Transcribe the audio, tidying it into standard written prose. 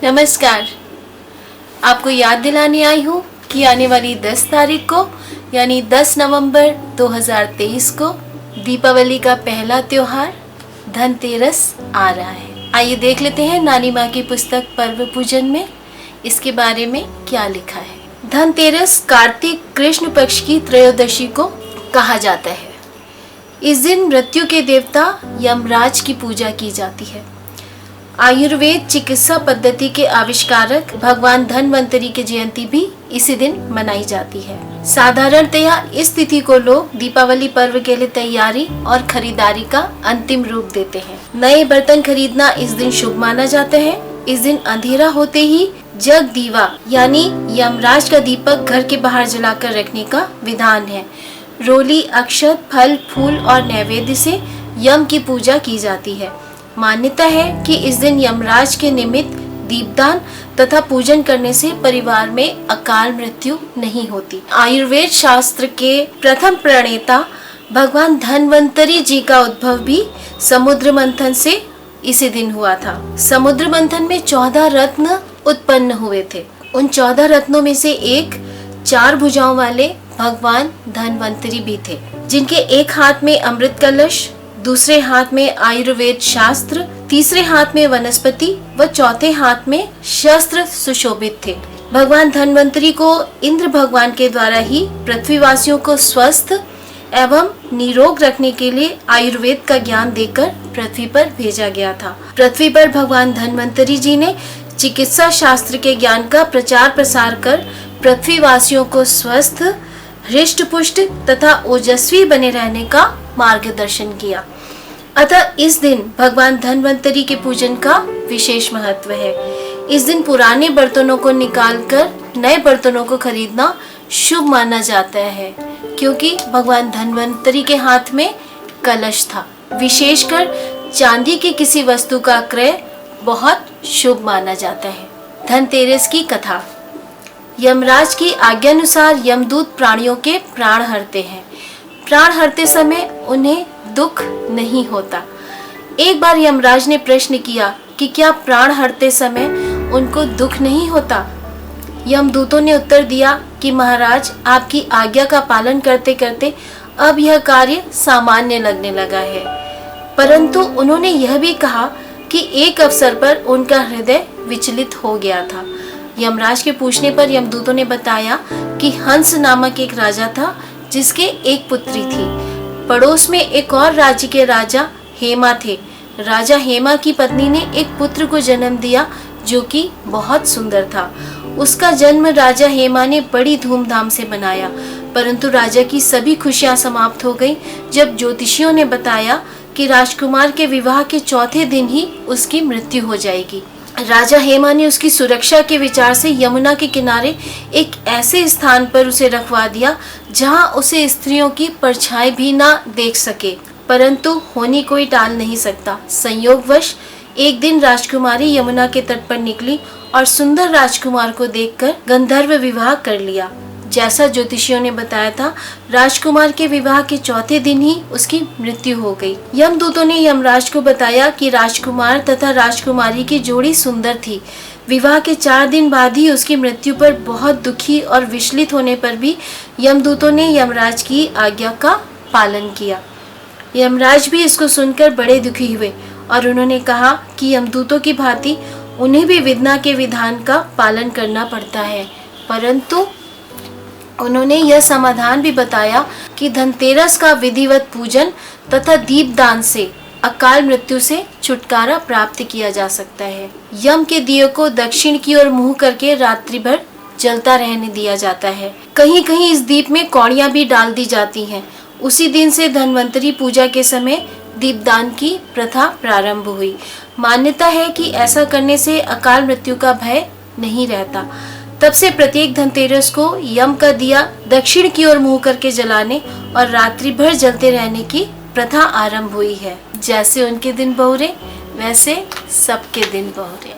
नमस्कार। आपको याद दिलाने आई हूँ कि आने वाली 10 तारीख को यानी 10 नवंबर 2023 को दीपावली का पहला त्योहार धनतेरस आ रहा है। आइए देख लेते हैं नानी माँ की पुस्तक पर्व पूजन में इसके बारे में क्या लिखा है। धनतेरस कार्तिक कृष्ण पक्ष की त्रयोदशी को कहा जाता है। इस दिन मृत्यु के देवता यमराज की पूजा की जाती है। आयुर्वेद चिकित्सा पद्धति के आविष्कारक भगवान धन्वंतरी की जयंती भी इसी दिन मनाई जाती है। साधारणतया इस तिथि को लोग दीपावली पर्व के लिए तैयारी और खरीदारी का अंतिम रूप देते हैं। नए बर्तन खरीदना इस दिन शुभ माना जाता है। इस दिन अंधेरा होते ही जग दीवा यानी यमराज का दीपक घर के बाहर जलाकर रखने का विधान है। रोली, अक्षत, फल, फूल और नैवेद्य से यम की पूजा की जाती है। मान्यता है कि इस दिन यमराज के निमित्त दीपदान तथा पूजन करने से परिवार में अकाल मृत्यु नहीं होती। आयुर्वेद शास्त्र के प्रथम प्रणेता भगवान धन्वंतरी जी का उद्भव भी समुद्र मंथन से इसी दिन हुआ था। समुद्र मंथन में 14 रत्न उत्पन्न हुए थे। उन 14 रत्नों में से एक 4 भुजाओं वाले भगवान धन्वंतरी भी थे, जिनके एक हाथ में अमृत कलश, दूसरे हाथ में आयुर्वेद शास्त्र, तीसरे हाथ में वनस्पति व चौथे हाथ में शस्त्र सुशोभित थे। भगवान धन्वंतरी को इंद्र भगवान के द्वारा ही पृथ्वीवासियों को स्वस्थ एवं निरोग रखने के लिए आयुर्वेद का ज्ञान देकर पृथ्वी पर भेजा गया था। पृथ्वी पर भगवान धन्वंतरी जी ने चिकित्सा शास्त्र के ज्ञान का प्रचार प्रसार कर पृथ्वीवासियों को स्वस्थ, हृष्ट पुष्ट तथा ओजस्वी बने रहने का मार्गदर्शन किया। अतः इस दिन भगवान धन्वंतरी के पूजन का विशेष महत्व है। इस दिन पुराने बर्तनों को निकालकर नए बर्तनों को खरीदना शुभ माना जाता है, क्योंकि भगवान धन्वंतरी के हाथ में कलश था। विशेषकर चांदी की किसी वस्तु का क्रय बहुत शुभ माना जाता है। धनतेरस की कथा। यमराज की आज्ञानुसार यमदूत प्राणियों के प्राण हरते हैं। प्राण हरते समय उन्हें दुख नहीं होता। एक बार यमराज ने प्रश्न किया कि क्या प्राण हरते समय उनको दुख नहीं होता? यमदूतों ने उत्तर दिया कि महाराज, आपकी आज्ञा का पालन करते करते अब यह कार्य सामान्य लगने लगा है। परंतु उन्होंने यह भी कहा कि एक अवसर पर उनका हृदय विचलित हो गया था। यमराज के पूछने पर यमदूतों ने बताया कि हंस नामक एक राजा था, जिसके एक पुत्री थी। पड़ोस में एक और राज्य के राजा हेमा थे। राजा हेमा की पत्नी ने एक पुत्र को जन्म दिया जो कि बहुत सुंदर था। उसका जन्म राजा हेमा ने बड़ी धूमधाम से मनाया, परंतु राजा की सभी खुशियां समाप्त हो गई जब ज्योतिषियों ने बताया कि राजकुमार के विवाह के चौथे दिन ही उसकी मृत्यु हो जाएगी। राजा हेमा ने उसकी सुरक्षा के विचार से यमुना के किनारे एक ऐसे स्थान पर उसे रखवा दिया जहां उसे स्त्रियों की परछाई भी ना देख सके। परंतु होनी कोई टाल नहीं सकता। संयोगवश एक दिन राजकुमारी यमुना के तट पर निकली और सुंदर राजकुमार को देखकर गंधर्व विवाह कर लिया। जैसा ज्योतिषियों ने बताया था, राजकुमार के विवाह के चौथे दिन ही उसकी मृत्यु हो गई। यमदूतों ने यमराज को बताया कि राजकुमार तथा राजकुमारी की जोड़ी सुंदर थी। विवाह के 4 दिन बाद ही उसकी मृत्यु पर बहुत दुखी और विचलित होने पर भी यमदूतों ने यमराज की आज्ञा का पालन किया। यमराज भी इसको सुनकर बड़े दुखी हुए और उन्होंने कहा कि यमदूतों की भांति उन्हें भी विधना के विधान का पालन करना पड़ता है। परंतु उन्होंने यह समाधान भी बताया कि धनतेरस का विधिवत पूजन तथा दीपदान से अकाल मृत्यु से छुटकारा प्राप्त किया जा सकता है। यम के दिए को दक्षिण की ओर मुंह करके रात्रि भर जलता रहने दिया जाता है। कहीं कहीं इस दीप में कौड़ियां भी डाल दी जाती हैं। उसी दिन से धन्वंतरी पूजा के समय दीपदान की प्रथा प्रारंभ हुई। मान्यता है कि ऐसा करने से अकाल मृत्यु का भय नहीं रहता। तब से प्रत्येक धनतेरस को यम का दिया दक्षिण की ओर मुंह करके जलाने और रात्रि भर जलते रहने की प्रथा आरंभ हुई है। जैसे उनके दिन बहुरे, वैसे सबके दिन बहुरे।